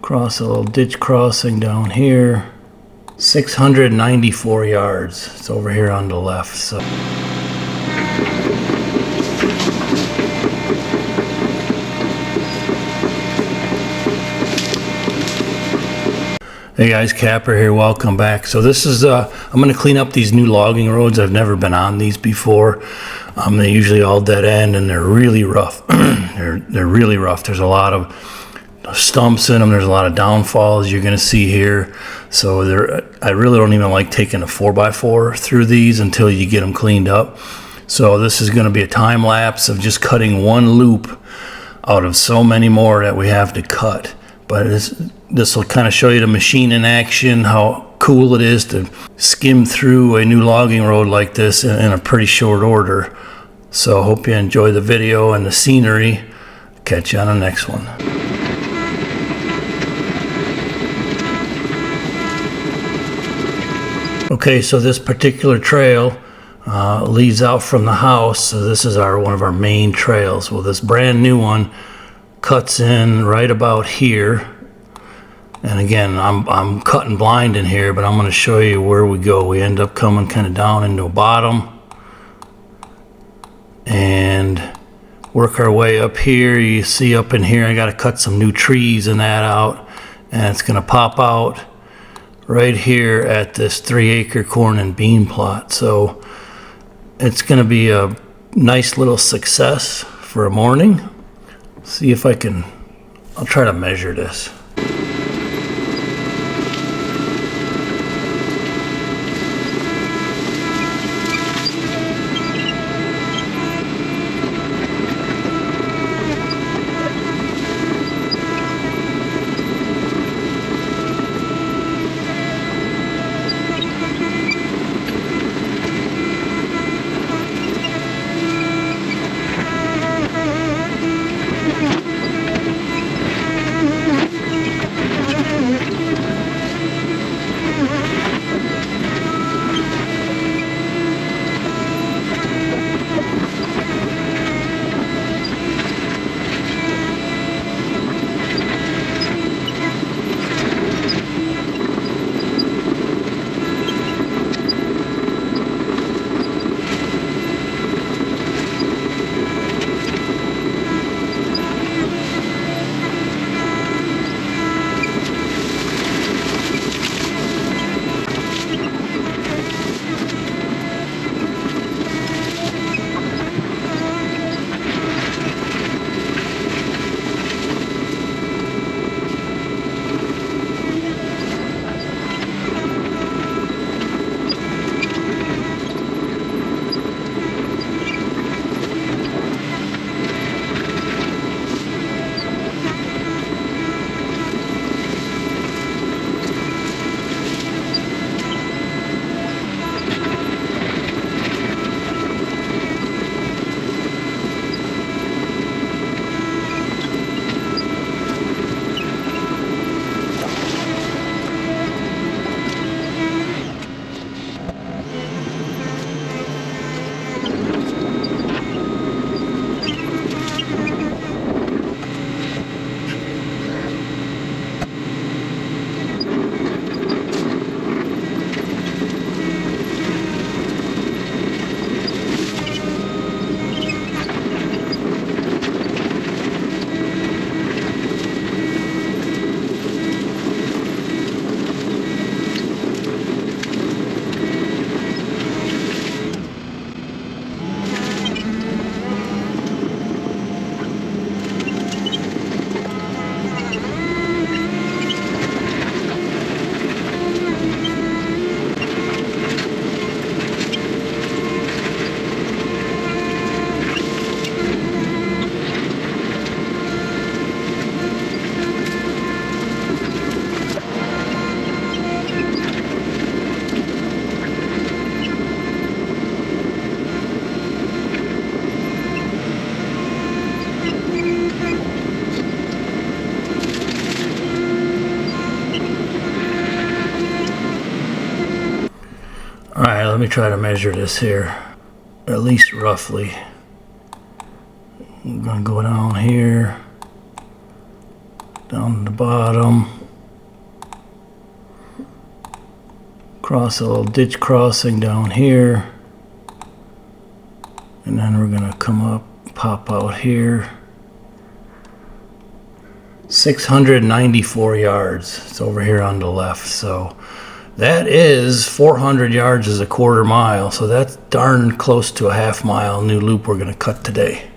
Cross a little ditch crossing down here. 694 yards. It's over here on the left. So. Hey guys, Kapper here, welcome back. So this is, I'm going to clean up these new logging roads. I've never been on these before. They're usually all dead end and they're really rough. they're really rough. There's a lot of stumps in them. There's a lot of downfalls you're going to see here. So I really don't even like taking a 4x4 through these until you get them cleaned up. So this is going to be a time lapse of just cutting one loop out of so many more that we have to cut. But this will kind of show you the machine in action, how cool it is to skim through a new logging road like this in a pretty short order. So hope you enjoy the video and the scenery. Catch you on the next one. Okay, so this particular trail leads out from the house. So this is one of our main trails. Well, this brand new one cuts in right about here, and again I'm cutting blind in here, but I'm going to show you where we go. We end up coming kind of down into a bottom and work our way up here. You see up in here I got to cut some new trees and that out, and it's going to pop out right here at this 3-acre corn and bean plot. So it's going to be a nice little success for a morning. See if I'll try to measure this. Alright, let me try to measure this here, at least roughly. I'm going to go down here, down to the bottom. Cross a little ditch crossing down here. And then we're gonna come up, pop out here. 694 yards. It's over here on the left. So that is 400 yards is a quarter mile. So that's darn close to a half mile new loop we're gonna cut today.